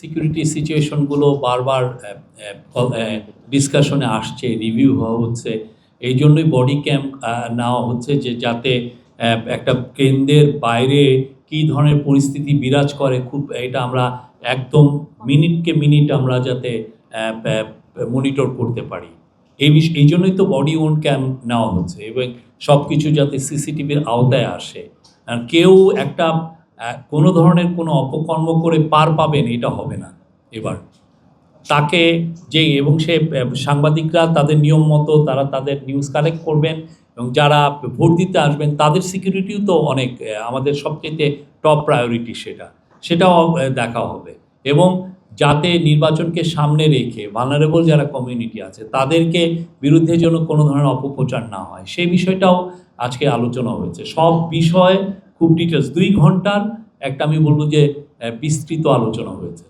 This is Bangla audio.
সিকিউরিটি সিচুয়েশনগুলো বারবার ডিসকাশনে আসছে, রিভিউ হওয়া হচ্ছে। এই জন্যই বডি ক্যাম নেওয়া হচ্ছে, যে যাতে একটা কেন্দ্রের বাইরে কী ধরনের পরিস্থিতি বিরাজ করে, খুব এটা আমরা একদম মিনিটকে মিনিট আমরা যাতে মনিটর করতে পারি। এই জন্যই তো বডি ওন ক্যাম নেওয়া হচ্ছে, এবং সব কিছু যাতে সিসিটিভির আওতায় আসে। আর কেউ একটা কোনো ধরনের কোনো অপকর্ম করে পার পাবেন, এটা হবে না এবার। তাকে এবং সে সাংবাদিকরা তাদের নিয়ম মতো তারা তাদের নিউজ কালেক্ট করবেন, এবং যারা ভোট দিতে আসবেন তাদের সিকিউরিটিও তো অনেক আমাদের সবচেয়ে টপ প্রায়োরিটি, সেটাও দেখা হবে। এবং যাতে নির্বাচনকে সামনে রেখে ভালনারেবল যারা কমিউনিটি আছে তাদেরকে বিরুদ্ধে যেন কোনো ধরনের অপপ্রচার না হয়, সেই বিষয়টাও আজকে আলোচনা হয়েছে। সব বিষয় খুব ডিটেলস 2 ঘন্টার একটা আমি বলবো যে বিস্তৃত আলোচনা হয়েছে।